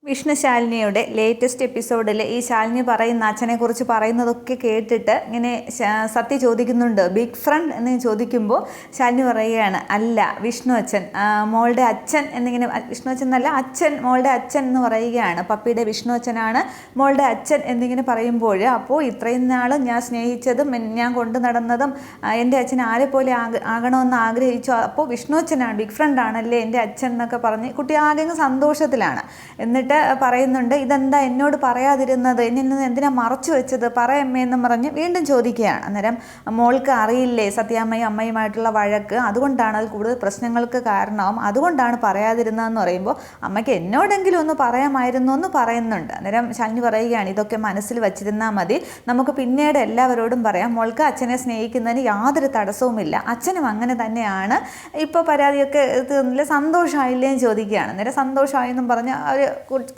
Vishnu ശാലിനിയുടെ latest എപ്പിസോഡിൽ ഈ ശാലിനി പറയുന്ന അച്ഛനെക്കുറിച്ച് പറയുന്നതൊക്കെ കേട്ടിട്ട് ഇങ്ങനെ സത്യ ചോദിക്കുന്നുണ്ട്, ബിഗ് ഫ്രണ്ട് എന്ന് ചോദിക്കുമ്പോൾ ശാലിനി പറയുകയാണ്, അല്ല വിഷ്ണു അച്ഛൻ, മോളുടെ അച്ഛൻ എന്നിങ്ങനെ, വിഷ്ണു അച്ഛൻ എന്നല്ല അച്ഛൻ, മോളുടെ അച്ഛൻ എന്ന് പറയുകയാണ്, പപ്പിയുടെ വിഷ്ണു അച്ഛനാണ് മോളുടെ അച്ഛൻ എന്നിങ്ങനെ പറയുമ്പോൾ, അപ്പോൾ ഇത്രയും നാൾ ഞാൻ സ്നേഹിച്ചതും ഞാൻ കൊണ്ടു നടന്നതും എൻ്റെ അച്ഛൻ ആരെപ്പോലെ ആകണമെന്ന് ആഗ്രഹിച്ചു, അപ്പോൾ വിഷ്ണു അച്ഛനാണ്, ബിഗ് ഫ്രണ്ട് ആണല്ലേ എൻ്റെ അച്ഛൻ എന്നൊക്കെ പറഞ്ഞ് കുട്ടി ആകെ സന്തോഷത്തിലാണ്. എന്നിട്ട് പറയുന്നുണ്ട്, ഇതെന്താ എന്നോട് പറയാതിരുന്നത്, എന്നിൽ നിന്ന് എന്തിനാ മറച്ചു വെച്ചത്, പറയമ്മയെന്നും പറഞ്ഞ് വീണ്ടും ചോദിക്കുകയാണ്. അന്നേരം മോൾക്ക് അറിയില്ലേ സത്യാമ്മയും അമ്മയുമായിട്ടുള്ള വഴക്ക്, അതുകൊണ്ടാണ് അത് കൂടുതൽ പ്രശ്നങ്ങൾക്ക് കാരണവും, അതുകൊണ്ടാണ് പറയാതിരുന്നതെന്ന് പറയുമ്പോൾ അമ്മയ്ക്ക് എന്നോടെങ്കിലും ഒന്ന് പറയാമായിരുന്നു എന്ന് പറയുന്നുണ്ട്. അന്നേരം ശാലിനി പറയുകയാണ്, ഇതൊക്കെ മനസ്സിൽ വച്ചിരുന്നാൽ മതി, നമുക്ക് പിന്നീട് എല്ലാവരോടും പറയാം, മോൾക്ക് അച്ഛനെ സ്നേഹിക്കുന്നതിന് യാതൊരു തടസ്സവുമില്ല, അച്ഛനും അങ്ങനെ തന്നെയാണ്, ഇപ്പോൾ പരാതിയൊക്കെ തീർന്നില്ല, സന്തോഷമായില്ലേ എന്ന് ചോദിക്കുകയാണ്. അന്നേരം സന്തോഷമായെന്നും പറഞ്ഞ് അവർ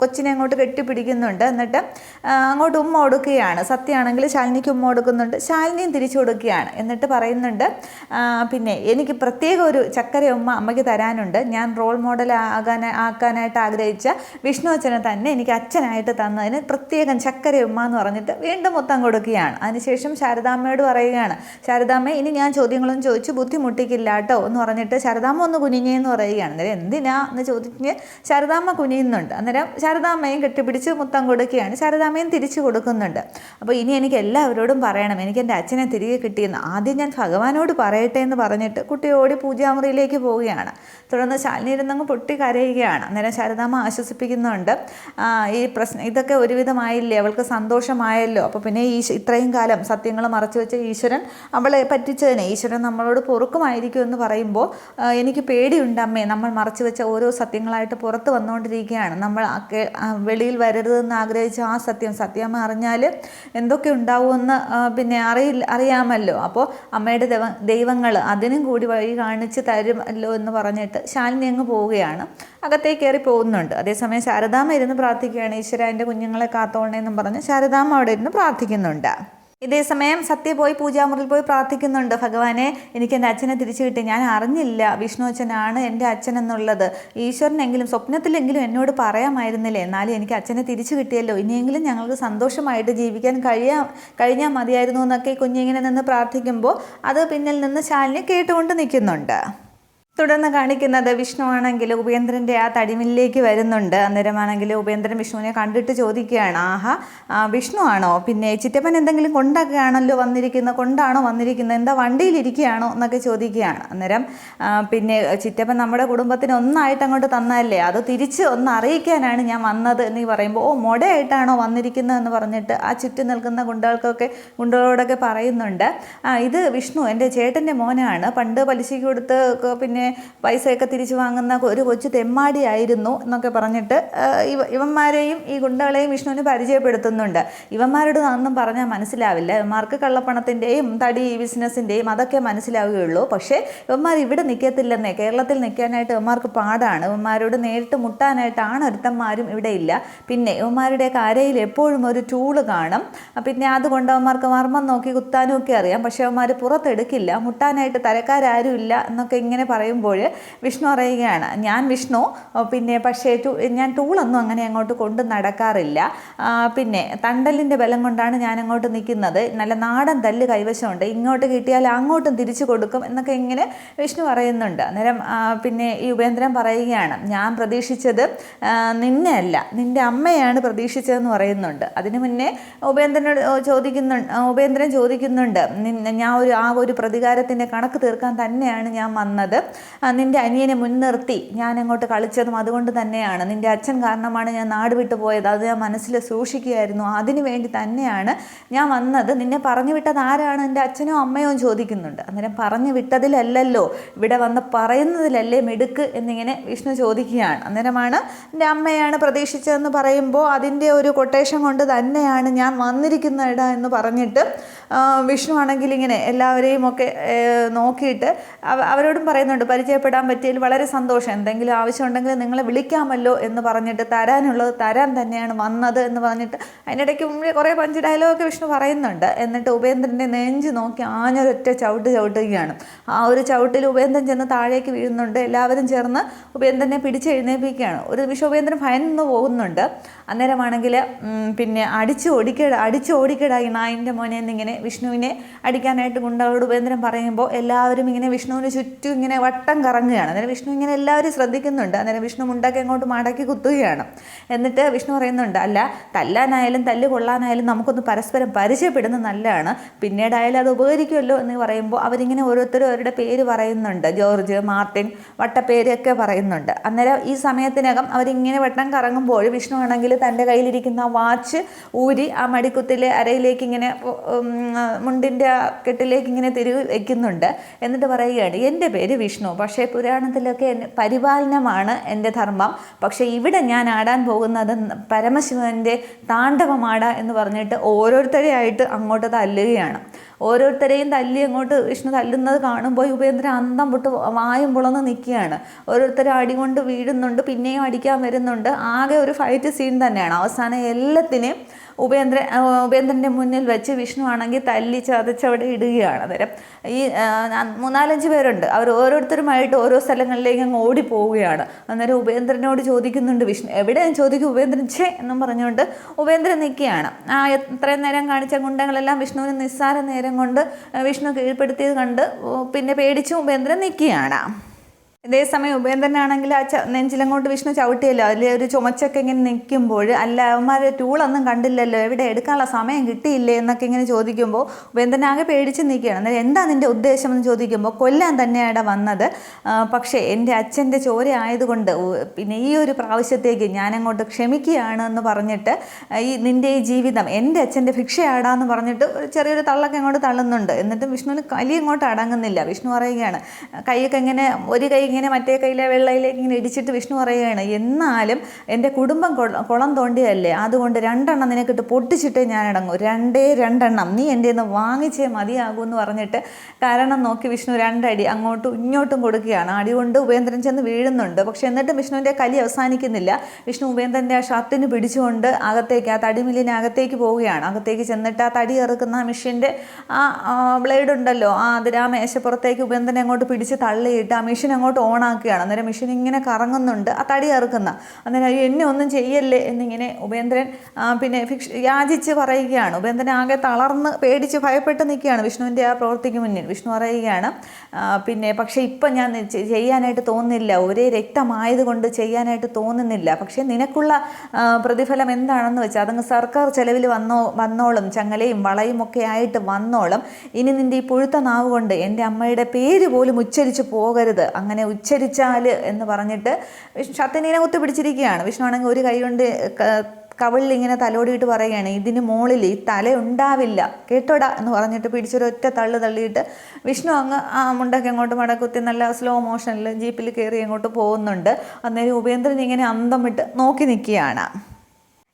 കൊച്ചിനെ അങ്ങോട്ട് കെട്ടിപ്പിടിക്കുന്നുണ്ട്. എന്നിട്ട് അങ്ങോട്ട് ഉമ്മ കൊടുക്കുകയാണ്. സത്യമാണെങ്കിൽ ശാലിനിക്ക് ഉമ്മ കൊടുക്കുന്നുണ്ട്, ശാലിനിയും തിരിച്ചു കൊടുക്കുകയാണ്. എന്നിട്ട് പറയുന്നുണ്ട്, പിന്നെ എനിക്ക് പ്രത്യേക ഒരു ചക്കര ഉമ്മ അമ്മയ്ക്ക് തരാനുണ്ട്, ഞാൻ റോൾ മോഡൽ ആക്കാനായിട്ട് ആഗ്രഹിച്ച വിഷ്ണു അച്ഛനെ തന്നെ എനിക്ക് അച്ഛനായിട്ട് തന്നതിന് പ്രത്യേകം ചക്കര ഉമ്മ എന്ന് പറഞ്ഞിട്ട് വീണ്ടും മൊത്തം കൊടുക്കുകയാണ്. അതിനുശേഷം ശാരദാമ്മയോട് പറയുകയാണ്, ശാരദാമ്മ ഇനി ഞാൻ ചോദ്യങ്ങളൊന്നും ചോദിച്ച് ബുദ്ധിമുട്ടിക്കില്ല കേട്ടോ എന്ന് പറഞ്ഞിട്ട് ശാരദാമ്മ ഒന്ന് കുനിഞ്ഞേന്ന് പറയുകയാണ്. അന്നേരം എന്തിനാ എന്ന് ചോദിച്ച് ശാരദാമ്മ കുനിയുന്നുണ്ട്. അന്നേരം ശാരദാമ്മയും കെട്ടിപ്പിടിച്ച് മുത്തം കൊടുക്കുകയാണ്, ശാരദാമ്മയും തിരിച്ചു കൊടുക്കുന്നുണ്ട്. അപ്പോൾ ഇനി എനിക്ക് എല്ലാവരോടും പറയണം, എനിക്ക് എൻ്റെ അച്ഛനെ തിരികെ കിട്ടിയെന്ന്, ആദ്യം ഞാൻ ഭഗവാനോട് പറയട്ടെ എന്ന് പറഞ്ഞിട്ട് കുട്ടി ഓടി പൂജാമുറിയിലേക്ക് പോവുകയാണ്. തുടർന്ന് ശാലിനി ഇരുന്നങ്ങ് പൊട്ടി കരയുകയാണ്. അന്നേരം ശാരദാമ്മ ആശ്വസിപ്പിക്കുന്നുണ്ട്, ഈ പ്രശ്നം ഇതൊക്കെ ഒരുവിധമായില്ലേ, അവൾക്ക് സന്തോഷമായല്ലോ, അപ്പോൾ പിന്നെ ഇത്രയും കാലം സത്യങ്ങൾ മറച്ചു വെച്ച ഈശ്വരൻ അവളെ പറ്റിച്ചതിന് ഈശ്വരൻ നമ്മളോട് പൊറുക്കുമായിരിക്കും എന്ന് പറയുമ്പോൾ എനിക്ക് പേടിയുണ്ട് അമ്മേ, നമ്മൾ മറച്ചു വെച്ച ഓരോ സത്യങ്ങളായിട്ട് പുറത്ത് വന്നുകൊണ്ടിരിക്കുകയാണ്, നമ്മൾ വെളിയിൽ വരരുതെന്ന് ആഗ്രഹിച്ച ആ സത്യം അറിഞ്ഞാൽ എന്തൊക്കെ ഉണ്ടാവുമെന്ന് പിന്നെ അറിയാമല്ലോ, അപ്പോൾ അമ്മയുടെ ദൈവങ്ങൾ അതിനും കൂടി വഴി കാണിച്ച് തരുമല്ലോ എന്ന് പറഞ്ഞിട്ട് ശാലിനി അങ്ങ് പോവുകയാണ്, അകത്തേക്ക് കയറി പോകുന്നുണ്ട്. അതേസമയം ശാരദാമ്മ ഇരുന്ന് പ്രാർത്ഥിക്കുകയാണ്, ഈശ്വര എൻ്റെ കുഞ്ഞുങ്ങളെ കാത്തോളണമെന്നും പറഞ്ഞ് ശാരദാമ്മ അവിടെ ഇരുന്ന് പ്രാർത്ഥിക്കുന്നുണ്ട്. ഇതേസമയം സത്യ പോയി പൂജാമുറിയിൽ പോയി പ്രാർത്ഥിക്കുന്നുണ്ട്, ഭഗവാനെ എനിക്ക് എൻ്റെ അച്ഛനെ തിരിച്ചു കിട്ടി, ഞാൻ അറിഞ്ഞില്ല വിഷ്ണു അച്ഛനാണ് എൻ്റെ അച്ഛൻ എന്നുള്ളത്, ഈശ്വരനെങ്കിലും സ്വപ്നത്തിലെങ്കിലും എന്നോട് പറയാമായിരുന്നില്ലേ, എന്നാലും എനിക്ക് അച്ഛനെ തിരിച്ചു കിട്ടിയല്ലോ, ഇനിയെങ്കിലും ഞങ്ങൾക്ക് സന്തോഷമായിട്ട് ജീവിക്കാൻ കഴിഞ്ഞാൽ മതിയായിരുന്നു എന്നൊക്കെ കുഞ്ഞിങ്ങനെ നിന്ന് പ്രാർത്ഥിക്കുമ്പോൾ അത് പിന്നിൽ നിന്ന് ശാലിനി കേട്ടുകൊണ്ട് നിൽക്കുന്നുണ്ട്. തുടർന്ന് കാണിക്കുന്നത് വിഷ്ണു ആണെങ്കിൽ ഉപേന്ദ്രൻ്റെ ആ തടിമില്ലിലേക്ക് വരുന്നുണ്ട്. അന്നേരമാണെങ്കിൽ ഉപേന്ദ്രൻ വിഷ്ണുവിനെ കണ്ടിട്ട് ചോദിക്കുകയാണ്, ആഹാ വിഷ്ണു ആണോ, പിന്നെ ചിറ്റപ്പൻ എന്തെങ്കിലും കൊണ്ടാണോ വന്നിരിക്കുന്നത്, എന്താ വണ്ടിയിലിരിക്കുകയാണോ എന്നൊക്കെ ചോദിക്കുകയാണ്. അന്നേരം പിന്നെ ചിറ്റപ്പൻ നമ്മുടെ കുടുംബത്തിന് ഒന്നായിട്ട് അങ്ങോട്ട് തന്നതല്ലേ, അത് തിരിച്ച് ഒന്ന് അറിയിക്കാനാണ് ഞാൻ വന്നത് എന്ന് പറയുമ്പോൾ, ഓ മൊടയായിട്ടാണോ വന്നിരിക്കുന്നത് എന്ന് പറഞ്ഞിട്ട് ആ ചുറ്റും നിൽക്കുന്ന ഗുണ്ടകളോടൊക്കെ പറയുന്നുണ്ട്, ഇത് വിഷ്ണു എൻ്റെ ചേട്ടൻ്റെ മോനാണ്, പണ്ട് പലിശയ്ക്ക് കൊടുത്ത് പിന്നെ പൈസയൊക്കെ തിരിച്ചു വാങ്ങുന്ന ഒരു കൊച്ചു തെമ്മാടിയായിരുന്നു എന്നൊക്കെ പറഞ്ഞിട്ട് ഇവന്മാരെയും ഈ ഗുണ്ടകളെയും വിഷ്ണുവിന് പരിചയപ്പെടുത്തുന്നുണ്ട്. ഇവന്മാരോട് ഒന്നും പറഞ്ഞാൽ മനസ്സിലാവില്ല, ഇവന്മാർക്ക് കള്ളപ്പണത്തിൻ്റെയും തടി ബിസിനസ്സിൻ്റെയും അതൊക്കെ മനസ്സിലാവുകയുള്ളൂ, പക്ഷേ ഇവന്മാർ ഇവിടെ നിൽക്കത്തില്ലെന്നേ, കേരളത്തിൽ നിൽക്കാനായിട്ട് ഇവന്മാർക്ക് പാടാണ്, ഇവന്മാരോട് നേരിട്ട് മുട്ടാനായിട്ടാണ് ഒരുത്തന്മാരും ഇവിടെ ഇല്ല, പിന്നെ ഇവന്മാരുടെയൊക്കെ അരയിൽ എപ്പോഴും ഒരു ടൂള് കാണും, പിന്നെ അതുകൊണ്ട് അവന്മാർക്ക് മർമ്മം നോക്കി കുത്താനും ഒക്കെ അറിയാം, പക്ഷേ അവന്മാർ പുറത്തെടുക്കില്ല, മുട്ടാനായിട്ട് തരക്കാരും ഇല്ല എന്നൊക്കെ ഇങ്ങനെ പറയുമ്പോൾ വിഷ്ണു അറിയുകയാണ്, ഞാൻ വിഷ്ണു, പിന്നെ പക്ഷേ ഞാൻ ടൂളൊന്നും അങ്ങനെ അങ്ങോട്ട് കൊണ്ട് നടക്കാറില്ല, പിന്നെ തണ്ടലിൻ്റെ ബലം കൊണ്ടാണ് ഞാൻ അങ്ങോട്ട് നിൽക്കുന്നത്, നല്ല നാടൻ തല്ല് കൈവശമുണ്ട്, ഇങ്ങോട്ട് കിട്ടിയാൽ അങ്ങോട്ടും തിരിച്ചു കൊടുക്കും എന്നൊക്കെ ഇങ്ങനെ വിഷ്ണു പറയുന്നുണ്ട്. അന്നേരം പിന്നെ ഈ ഉപേന്ദ്രൻ പറയുകയാണ്, ഞാൻ പ്രതീക്ഷിച്ചത് നിന്നെ അല്ല നിൻ്റെ അമ്മയാണ് പ്രതീക്ഷിച്ചതെന്ന് പറയുന്നുണ്ട്. അതിനു മുന്നേ ഉപേന്ദ്രൻ ചോദിക്കുന്നുണ്ട്, ഞാൻ ഒരു പ്രതികാരത്തിൻ്റെ കണക്ക് തീർക്കാൻ തന്നെയാണ് ഞാൻ വന്നത്, നിൻ്റെ അനിയനെ മുൻനിർത്തി ഞാൻ അങ്ങോട്ട് കളിച്ചതും അതുകൊണ്ട് തന്നെയാണ്, നിൻ്റെ അച്ഛൻ കാരണമാണ് ഞാൻ നാട് വിട്ടു പോയത്, അത് ഞാൻ മനസ്സിൽ സൂക്ഷിക്കുകയായിരുന്നു, അതിനു വേണ്ടി തന്നെയാണ് ഞാൻ വന്നത്, നിന്നെ പറഞ്ഞു വിട്ടത് ആരാണ്, എൻ്റെ അച്ഛനോ അമ്മയോ ചോദിക്കുന്നുണ്ട്. അന്നേരം പറഞ്ഞു വിട്ടതിലല്ലല്ലോ, ഇവിടെ വന്ന് പറയുന്നതിലല്ലേ മിടുക്ക് എന്നിങ്ങനെ വിഷ്ണു ചോദിക്കുകയാണ്. അന്നേരമാണ് എൻ്റെ അമ്മയാണ് പ്രതീക്ഷിച്ചതെന്ന് പറയുമ്പോൾ അതിൻ്റെ ഒരു കൊട്ടേഷൻ കൊണ്ട് തന്നെയാണ് ഞാൻ വന്നിരിക്കുന്നതിട എന്ന് പറഞ്ഞിട്ട് വിഷ്ണു ആണെങ്കിൽ ഇങ്ങനെ എല്ലാവരെയും ഒക്കെ നോക്കിയിട്ട് അവരോടും പറയുന്നുണ്ട്, പരിചയപ്പെടാൻ പറ്റിയതിൽ വളരെ സന്തോഷം. എന്തെങ്കിലും ആവശ്യമുണ്ടെങ്കിൽ നിങ്ങളെ വിളിക്കാമല്ലോ എന്ന് പറഞ്ഞിട്ട് തരാനുള്ളത് തരാൻ തന്നെയാണ് വന്നത് എന്ന് പറഞ്ഞിട്ട് അതിനിടയ്ക്ക് മുമ്പേ കുറേ പഞ്ച് ഡയലോഗൊക്കെ വിഷ്ണു പറയുന്നുണ്ട്. എന്നിട്ട് ഉപേന്ദ്രൻ്റെ നെഞ്ച് നോക്കി ആഞ്ഞൊരൊറ്റ ചവിട്ടുകയാണ്. ആ ഒരു ചവിട്ടിൽ ഉപേന്ദ്രൻ ചെന്ന് താഴേക്ക് വീഴുന്നുണ്ട്. എല്ലാവരും ചേർന്ന് ഉപേന്ദ്രനെ പിടിച്ചെഴുന്നേൽപ്പിക്കുകയാണ്. ഒരു നിമിഷം ഉപേന്ദ്രൻ ഭയന്ന് പോകുന്നുണ്ട്. അന്നേരമാണെങ്കിൽ പിന്നെ അടിച്ചു ഓടിക്കടാ ഈ നായിൻ്റെ മോനെ എന്നിങ്ങനെ വിഷ്ണുവിനെ അടിക്കാനായിട്ട് ഗുണ്ടകളോട് ഉപേന്ദ്രൻ പറയുമ്പോൾ എല്ലാവരും ഇങ്ങനെ വിഷ്ണുവിന് ചുറ്റും ഇങ്ങനെ വട്ടം കറങ്ങുകയാണ്. അന്നേരം വിഷ്ണു ഇങ്ങനെ എല്ലാവരും ശ്രദ്ധിക്കുന്നുണ്ട്. അന്നേരം വിഷ്ണു മുണ്ടൊക്കെ അങ്ങോട്ട് മടക്കി കുത്തുകയാണ്. എന്നിട്ട് വിഷ്ണു പറയുന്നുണ്ട്, അല്ല തല്ലാനായാലും തല്ല് കൊള്ളാനായാലും നമുക്കൊന്ന് പരസ്പരം പരിചയപ്പെടുന്നത് നല്ലതാണ്, പിന്നീടായാലും അത് ഉപകരിക്കുമല്ലോ എന്ന് പറയുമ്പോൾ അവരിങ്ങനെ ഓരോരുത്തരും അവരുടെ പേര് പറയുന്നുണ്ട്. ജോർജ്, മാർട്ടിൻ, വട്ടപ്പേരൊക്കെ പറയുന്നുണ്ട്. അന്നേരം ഈ സമയത്തിനകം അവരിങ്ങനെ വട്ടം കറങ്ങുമ്പോൾ വിഷ്ണു ആണെങ്കിൽ തൻ്റെ കയ്യിലിരിക്കുന്ന വാച്ച് ഊരി ആ മടിക്കുത്തിലെ അരയിലേക്ക് ഇങ്ങനെ മുണ്ടിൻ്റെ കെട്ടിലേക്ക് ഇങ്ങനെ തിരികെ വയ്ക്കുന്നുണ്ട്. എന്നിട്ട് പറയുകയാണ്, എൻ്റെ പേര് വിഷ്ണു, പക്ഷേ പുരാണത്തിലൊക്കെ പരിപാലനമാണ് എൻ്റെ ധർമ്മം, പക്ഷേ ഇവിടെ ഞാൻ ആടാൻ പോകുന്നത് പരമശിവൻ്റെ താണ്ഡവമാട എന്ന് പറഞ്ഞിട്ട് ഓരോരുത്തരെയായിട്ട് അങ്ങോട്ട് തല്ലുകയാണ്. ഓരോരുത്തരെയും തല്ലി അങ്ങോട്ട് വിഷ്ണു തല്ലുന്നത് കാണുമ്പോൾ ഉപേന്ദ്രൻ അന്തം വിട്ട് വായും പുളന്ന് നിൽക്കുകയാണ്. ഓരോരുത്തരും അടി കൊണ്ട് വീഴുന്നുണ്ട്, പിന്നെയും അടിക്കാൻ വരുന്നുണ്ട്. ആകെ ഒരു ഫൈറ്റ് സീൻ തന്നെയാണ്. അവസാനം എല്ലാത്തിനെയും ഉപേന്ദ്രൻ്റെ മുന്നിൽ വെച്ച് വിഷ്ണു ആണെങ്കിൽ തല്ലി ചതച്ചവിടെ ഇടുകയാണ്. അന്നേരം ഈ 3-4-5 പേരുണ്ട്. അവർ ഓരോരുത്തരുമായിട്ട് ഓരോ സ്ഥലങ്ങളിലേക്ക് അങ്ങ് ഓടിപ്പോവുകയാണ്. അന്നേരം ഉപേന്ദ്രനോട് ചോദിക്കുന്നുണ്ട് വിഷ്ണു എവിടെയും ചോദിക്കും. ഉപേന്ദ്രൻ ഛേ എന്നും പറഞ്ഞുകൊണ്ട് ഉപേന്ദ്രൻ നിൽക്കുകയാണ്. എത്രയും നേരം കാണിച്ച ഗുണ്ടകളെല്ലാം വിഷ്ണുവിന് നിസ്സാര നേരം കൊണ്ട് വിഷ്ണു കീഴ്പ്പെടുത്തിയത് കണ്ട് പിന്നെ പേടിച്ച് ഉപേന്ദ്രൻ നിൽക്കുകയാണ്. ഇതേസമയം ഉപേന്ദ്രനാണെങ്കിൽ ആ നെഞ്ചിലങ്ങോട്ട് വിഷ്ണു ചവിട്ടിയല്ലോ, അതിൽ ഒരു ചുമച്ചൊക്കെ ഇങ്ങനെ നിൽക്കുമ്പോൾ അല്ല അവന്മാർ ടൂളൊന്നും കണ്ടില്ലല്ലോ, എവിടെ എടുക്കാനുള്ള സമയം കിട്ടിയില്ലേ എന്നൊക്കെ ഇങ്ങനെ ചോദിക്കുമ്പോൾ ഉപേന്ദ്രനാകെ പേടിച്ച് നിൽക്കുകയാണ്. അന്നേരം എന്താ നിൻ്റെ ഉദ്ദേശം എന്ന് ചോദിക്കുമ്പോൾ കൊല്ലാൻ തന്നെയാണ് വന്നത്, പക്ഷേ എൻ്റെ അച്ഛൻ്റെ ചോര ആയതുകൊണ്ട് പിന്നെ ഈ ഒരു പ്രാവശ്യത്തേക്ക് ഞാനങ്ങോട്ട് ക്ഷമിക്കുകയാണ് എന്ന് പറഞ്ഞിട്ട് നിൻ്റെ ഈ ജീവിതം എൻ്റെ അച്ഛൻ്റെ ഭിക്ഷയാടാന്ന് പറഞ്ഞിട്ട് ചെറിയൊരു തള്ളൊക്കെ അങ്ങോട്ട് തള്ളുന്നുണ്ട്. എന്നിട്ട് വിഷ്ണുവിന് കലി അങ്ങോട്ട് അടങ്ങുന്നില്ല. വിഷ്ണു പറയുകയാണ്, കൈയൊക്കെ ഇങ്ങനെ ഒരു കൈ ഇങ്ങനെ മറ്റേ കയ്യിലെ വെള്ളയിലേക്ക് ഇങ്ങനെ ഇടിച്ചിട്ട് വിഷ്ണു പറയുകയാണ്, എന്നാലും എൻ്റെ കുടുംബം കുളം തോണ്ടിയല്ലേ, അതുകൊണ്ട് 2 എണ്ണം നിനക്കിട്ട് പൊട്ടിച്ചിട്ടേ ഞാൻ അടങ്ങും, 2 എണ്ണം നീ എൻ്റെ നിന്ന് വാങ്ങിച്ചേ മതിയാകൂ എന്ന് പറഞ്ഞിട്ട് കാരണം നോക്കി വിഷ്ണു 2 അടി അങ്ങോട്ടും ഇങ്ങോട്ടും കൊടുക്കുകയാണ്. അടി കൊണ്ട് ഉപേന്ദ്രൻ ചെന്ന് വീഴുന്നുണ്ട്. പക്ഷെ എന്നിട്ടും വിഷ്ണുവിൻ്റെ കലി അവസാനിക്കുന്നില്ല. വിഷ്ണു ഉപേന്ദ്രൻ്റെ ആ ഷർട്ടിന് പിടിച്ചുകൊണ്ട് അകത്തേക്ക് ആ തടിമില്ലിനകത്തേക്ക് പോവുകയാണ്. അകത്തേക്ക് ചെന്നിട്ട് ആ തടി ഇറക്കുന്ന മെഷീൻ്റെ ആ ബ്ലേഡ് ഉണ്ടല്ലോ, ആ മേശപ്പുറത്തേക്ക് ഉപേന്ദ്രനെ അങ്ങോട്ട് പിടിച്ച് തള്ളിയിട്ട് ആ മെഷീൻ അങ്ങോട്ട് ഓണാക്കുകയാണ്. അന്നേരം മെഷീൻ ഇങ്ങനെ കറങ്ങുന്നുണ്ട്, ആ തടി ഇറക്കുന്ന. അന്നേരം എന്നെ ഒന്നും ചെയ്യല്ലേ എന്നിങ്ങനെ ഉപേന്ദ്രൻ പിന്നെ യാചിച്ച് പറയുകയാണ്. ഉപേന്ദ്രൻ ആകെ തളർന്ന് പേടിച്ച് ഭയപ്പെട്ട് നിൽക്കുകയാണ് വിഷ്ണുവിൻ്റെ ആ പ്രവൃത്തിക്ക് മുന്നിൽ. വിഷ്ണു പറയുകയാണ്, പിന്നെ പക്ഷേ ഇപ്പം ഞാൻ ചെയ്യാനായിട്ട് തോന്നുന്നില്ല, ഒരേ രക്തമായതുകൊണ്ട് ചെയ്യാനായിട്ട് തോന്നുന്നില്ല, പക്ഷേ നിനക്കുള്ള പ്രതിഫലം എന്താണെന്ന് വെച്ചാൽ അതങ്ങ് സർക്കാർ ചെലവിൽ വന്നോളും, ചങ്ങലയും വളയും ഒക്കെ ആയിട്ട് വന്നോളും. ഇനി നിൻ്റെ ഈ പുഴുത്ത നാവ് കൊണ്ട് എൻ്റെ അമ്മയുടെ പേര് പോലും ഉച്ചരിച്ച് പോകരുത്, അങ്ങനെ ഉച്ചരിച്ചാൽ എന്ന് പറഞ്ഞിട്ട് ഷർട്ടിനെ കുത്തി പിടിച്ചിരിക്കുകയാണ്. വിഷ്ണു ആണെങ്കിൽ ഒരു കൈ കൊണ്ട് കവിളിൽ ഇങ്ങനെ തലോടിയിട്ട് പറയുകയാണ്, ഇതിന് മുകളിൽ ഈ തല ഉണ്ടാവില്ല കേട്ടോടാ എന്ന് പറഞ്ഞിട്ട് പിടിച്ചൊരൊറ്റ തള്ളിയിട്ട് വിഷ്ണു അങ്ങ് ആ മുണ്ടൊക്കെ അങ്ങോട്ട് മടക്കുത്തി നല്ല സ്ലോ മോഷനിൽ ജീപ്പിൽ കയറി അങ്ങോട്ട് പോകുന്നുണ്ട്. അന്നേരം ഉപേന്ദ്രൻ ഇങ്ങനെ അന്തം വിട്ട് നോക്കി നിൽക്കുകയാണ്.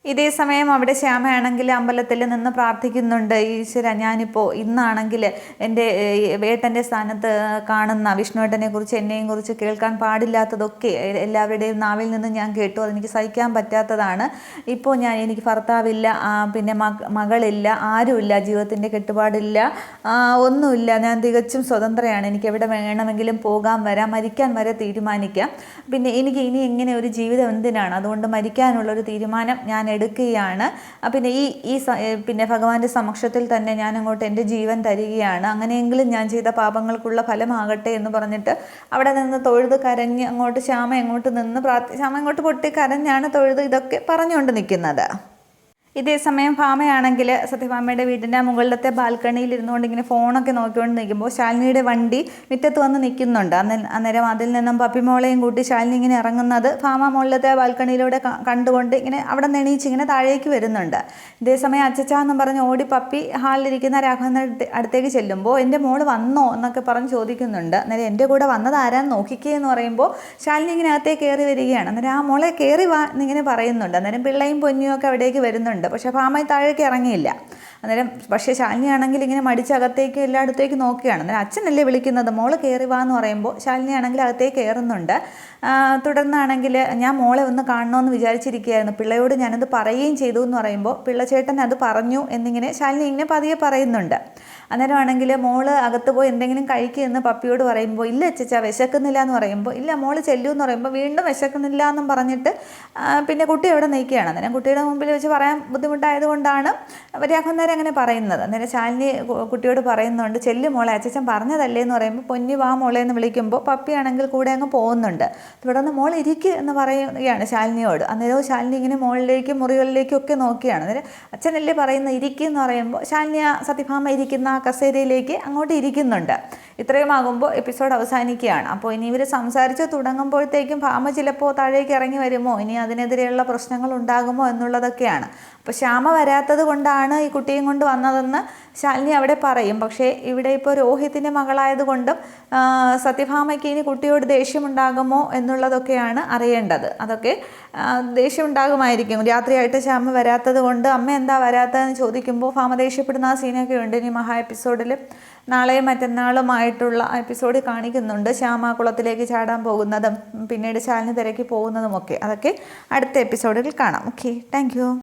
ഇതേ സമയം അവിടെ ശ്യാമയാണെങ്കിൽ അമ്പലത്തിൽ നിന്ന് പ്രാർത്ഥിക്കുന്നുണ്ട്, ഈശ്വര ഞാനിപ്പോൾ ഇന്നാണെങ്കിൽ എൻ്റെ വേട്ടൻ്റെ സ്ഥാനത്ത് കാണുന്ന വിഷ്ണുവേട്ടനെ കുറിച്ച് എന്നെയും കുറിച്ച് കേൾക്കാൻ പാടില്ലാത്തതൊക്കെ എല്ലാവരുടെയും നാവിൽ നിന്ന് ഞാൻ കേട്ടു, അതെനിക്ക് സഹിക്കാൻ പറ്റാത്തതാണ്. ഇപ്പോൾ എനിക്ക് ഭർത്താവില്ല, പിന്നെ മകളില്ല, ആരുമില്ല, ജീവിതത്തിൻ്റെ കെട്ടുപാടില്ല, ഒന്നുമില്ല, ഞാൻ തികച്ചും സ്വതന്ത്രയാണ്, എനിക്ക് എവിടെ വേണമെങ്കിലും പോകാൻ വരാം, മരിക്കാൻ വരെ തീരുമാനിക്കാം, പിന്നെ എനിക്ക് ഇനി ഇങ്ങനെ ഒരു ജീവിതം എന്തിനാണ്, അതുകൊണ്ട് മരിക്കാനുള്ളൊരു തീരുമാനം ഞാൻ എടുക്കുകയാണ്. പിന്നെ പിന്നെ ഭഗവാന്റെ സമക്ഷത്തിൽ തന്നെ ഞാൻ അങ്ങോട്ട് എൻ്റെ ജീവൻ തരികയാണ്, അങ്ങനെയെങ്കിലും ഞാൻ ചെയ്ത പാപങ്ങൾക്കുള്ള ഫലമാകട്ടെ എന്ന് പറഞ്ഞിട്ട് അവിടെ നിന്ന് തൊഴുത് കരഞ്ഞ് അങ്ങോട്ട് ശ്യാമ അങ്ങോട്ട് നിന്ന് ശ്യാമ അങ്ങോട്ട് പൊട്ടി കരഞ്ഞാണ് തൊഴുത് ഇതൊക്കെ പറഞ്ഞുകൊണ്ട് നിൽക്കുന്നത്. ഇതേസമയം ഭാമയാണെങ്കിൽ സത്യഭാമയുടെ വീടിൻ്റെ മുകളിലത്തെ ബാൽക്കണിയിൽ ഇരുന്നുകൊണ്ട് ഇങ്ങനെ ഫോണൊക്കെ നോക്കിക്കൊണ്ട് നിൽക്കുമ്പോൾ ശാലിനിയുടെ വണ്ടി മുറ്റത്ത് വന്ന് നിൽക്കുന്നുണ്ട്. അന്നേരം അതിൽ നിന്നും പപ്പിമോളെയും കൂട്ടി ശാലിനി ഇങ്ങനെ ഇറങ്ങുന്നത് ഭാമ മുകളിലത്തെ ബാൽക്കണിയിലൂടെ കണ്ടുകൊണ്ട് ഇങ്ങനെ അവിടെ നിന്ന് എണീച്ച് ഇങ്ങനെ താഴേക്ക് വരുന്നുണ്ട്. ഇതേസമയം അച്ചച്ച എന്നും പറഞ്ഞ് ഓടി പപ്പി ഹാളിലിരിക്കുന്ന രാഘവൻ്റെ അടുത്തേക്ക് ചെല്ലുമ്പോൾ എൻ്റെ മോള് വന്നോ എന്നൊക്കെ പറഞ്ഞ് ചോദിക്കുന്നുണ്ട്. അന്നേരം എൻ്റെ കൂടെ വന്നത് ആരാന്ന് നോക്കിക്കേ എന്ന് പറയുമ്പോൾ ശാലിനി ഇങ്ങനെ അകത്തേക്ക് കയറി വരികയാണ്. അന്നേരം ആ മോളെ കയറി വാ എന്നിങ്ങനെ പറയുന്നുണ്ട്. അന്നേരം പിള്ളയും പൊന്നിയും ഒക്കെ അവിടേക്ക് വരുന്നുണ്ട്. പറയുന്നുണ്ട്. പക്ഷേ ഭാമ താഴേക്ക് ഇറങ്ങിയില്ല. അന്നേരം പക്ഷേ ശാലിനി ആണെങ്കിൽ ഇങ്ങനെ മടിച്ചകത്തേക്ക് എല്ലായിടത്തേക്ക് നോക്കുകയാണ്. അന്നേരം അച്ഛനല്ലേ വിളിക്കുന്നത്, മോള് കയറി വാ എന്ന് പറയുമ്പോൾ ശാലിനി ആണെങ്കിൽ അകത്തേക്ക് കയറുന്നുണ്ട്. തുടർന്നാണെങ്കിൽ ഞാൻ മോളെ ഒന്ന് കാണണമെന്ന് വിചാരിച്ചിരിക്കുകയായിരുന്നു, പിള്ളയോട് ഞാനത് പറയുകയും ചെയ്തു എന്ന് പറയുമ്പോൾ പിള്ളച്ചേട്ടൻ അത് പറഞ്ഞു എന്നിങ്ങനെ ശാലിനി ഇങ്ങനെ പതിയെ പറയുന്നുണ്ട്. അന്നേരമാണെങ്കിൽ മോള് അകത്ത് പോയി എന്തെങ്കിലും കഴിക്കുമെന്ന് പപ്പിയോട് പറയുമ്പോൾ ഇല്ല അച്ചച്ച വിശക്കുന്നില്ല എന്ന് പറയുമ്പോൾ ഇല്ല മോള് ചെല്ലൂ എന്ന് പറയുമ്പോൾ വീണ്ടും വിശക്കുന്നില്ല എന്നും പറഞ്ഞിട്ട് പിന്നെ കുട്ടി അവിടെ നിൽക്കുകയാണ്. അന്നേരം കുട്ടിയുടെ മുമ്പിൽ വെച്ച് പറയാൻ ബുദ്ധിമുട്ടായതുകൊണ്ടാണ് രാഘവൻ അങ്ങനെ പറയുന്നത്. അന്നേരം ശാലിനി കുട്ടിയോട് പറയുന്നുണ്ട് ചെല്ലു മോളെ അച്ചച്ചൻ പറഞ്ഞതല്ലേ എന്ന് പറയുമ്പോൾ പൊന്നി വാ മോളെ എന്ന് വിളിക്കുമ്പോൾ പപ്പിയാണെങ്കിൽ കൂടെ അങ്ങ് പോകുന്നുണ്ട്. തുടർന്ന് മോൾ ഇരിക്കുക എന്ന് പറയുകയാണ് ശാലിനിയോട്. അന്നേരവും ശാലിനി ഇങ്ങനെ മുകളിലേക്കും മുറികളിലേക്കും ഒക്കെ നോക്കിയാണ്. അന്നേരം അച്ഛനല്ലേ പറയുന്നത് ഇരിക്കുക എന്ന് പറയുമ്പോൾ ശാലിനി സത്യഭാമ ഇരിക്കുന്ന ആ കസേരയിലേക്ക് അങ്ങോട്ട് ഇരിക്കുന്നുണ്ട്. ഇത്രയും ആകുമ്പോൾ എപ്പിസോഡ് അവസാനിക്കുകയാണ്. അപ്പോൾ ഇനി ഇവർ സംസാരിച്ച് തുടങ്ങുമ്പോഴത്തേക്കും ഭാമ ചിലപ്പോൾ താഴേക്ക് ഇറങ്ങി വരുമോ, ഇനി അതിനെതിരെയുള്ള പ്രശ്നങ്ങൾ ഉണ്ടാകുമോ എന്നുള്ളതൊക്കെയാണ്. അപ്പോൾ ശ്യാമ വരാത്തത് കൊണ്ടാണ് ഈ കുട്ടിയും കൊണ്ട് വന്നതെന്ന് ശാലിനി അവിടെ പറയും. പക്ഷേ ഇവിടെ ഇപ്പോൾ രോഹിത്തിൻ്റെ മകളായതുകൊണ്ടും സത്യഭാമയ്ക്ക് ഇനി കുട്ടിയോട് ദേഷ്യമുണ്ടാകുമോ എന്നുള്ളതൊക്കെയാണ് അറിയേണ്ടത്. അതൊക്കെ ദേഷ്യം ഉണ്ടാകുമായിരിക്കും. രാത്രിയായിട്ട് ശ്യാമ വരാത്തത് കൊണ്ട് അമ്മ എന്താ വരാത്തതെന്ന് ചോദിക്കുമ്പോൾ ഭാമ ദേഷ്യപ്പെടുന്ന ആ സീനൊക്കെ ഉണ്ട്. ഇനി മഹാ എപ്പിസോഡിൽ നാളെയും മറ്റന്നാളുമായിട്ടുള്ള എപ്പിസോഡ് കാണിക്കുന്നുണ്ട്. ശ്യാമ കുളത്തിലേക്ക് ചാടാൻ പോകുന്നതും പിന്നീട് ശാലിനി തിരക്കി പോകുന്നതുമൊക്കെ. അതൊക്കെ അടുത്ത എപ്പിസോഡിൽ കാണാം. Okay, thank you.